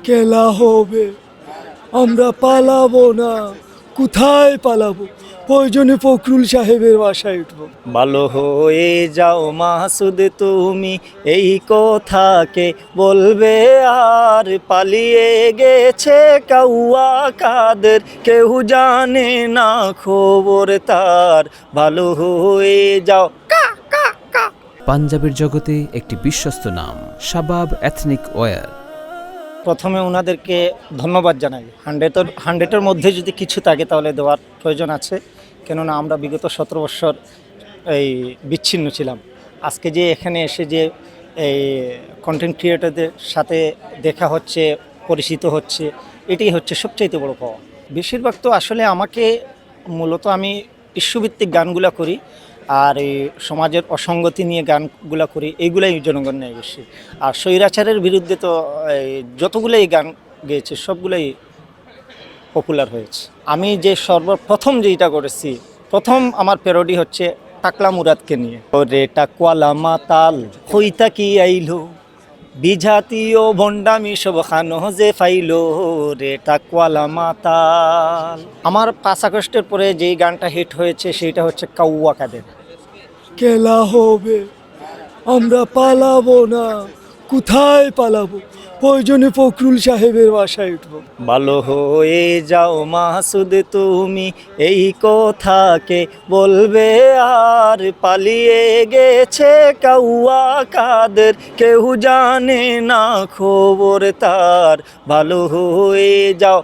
খেলা হবে, আমরা পালাবো না। কোথায় পালাবো? প্রয়োজনে ফখরুল সাহেবের বাসায় উঠবো। ভালো হয়ে যাও মাসুদ তুমি, এই কথাকে বলবে আর। পালিয়ে গেছে কাউয়া কাদের, কেউ জানে না খবর তার। ভালো হয়ে যাও। পাঞ্জাবের জগতে একটি বিশ্বস্ত নাম, শাবাব এথনিক ওয়্যার। প্রথমে ওনাদেরকে ধন্যবাদ জানাই। হান্ড্রেডের মধ্যে যদি কিছু থাকে তাহলে দেওয়ার প্রয়োজন আছে, কেননা আমরা বিগত 17 বছর এই বিচ্ছিন্ন ছিলাম। আজকে যে এখানে এসে যে এই কন্টেন্ট ক্রিয়েটরদের সাথে দেখা হচ্ছে, পরিচিত হচ্ছে, এটাই হচ্ছে সবচাইতে বড় পাওয়া। বেশিরভাগ তো আসলে আমাকে মূলত আমি ইস্যুভিত্তিক গানগুলা করি, আর এই সমাজের অসঙ্গতি নিয়ে গানগুলা করি, এইগুলাই জনগণ নেয় বেশি। আর স্বৈরাচারের বিরুদ্ধে তো যতগুলোই গান গেয়েছে সবগুলোই পপুলার হয়েছে। আমি যে সর্বপ্রথম যেটা করেছি, প্রথম আমার প্যারোডি হচ্ছে টাকলা মুরাদকে নিয়ে। ওরে টাকওয়ালা মাতাল হইতা কি আইলো, বিজাতীয় ভণ্ডামি সব খানো যে ফাইলো, রে টাকওয়ালা মাতাল। আমার 5 আগস্টের পরে যেই গানটা হিট হয়েছে সেইটা হচ্ছে কাউয়া কাদের। খেলা হবে, আমরা পালাবো না। কোথায় পালাবো? প্রয়োজনে ফখরুল সাহেবের বাসায় উঠবো। ভালো হয়ে যাও মাসুদ তুমি, এই কথাকে বলবে আর। পালিয়ে গেছে কাউয়া কাদের, কেউ জানে না খবর তার। ভালো হয়ে যাও।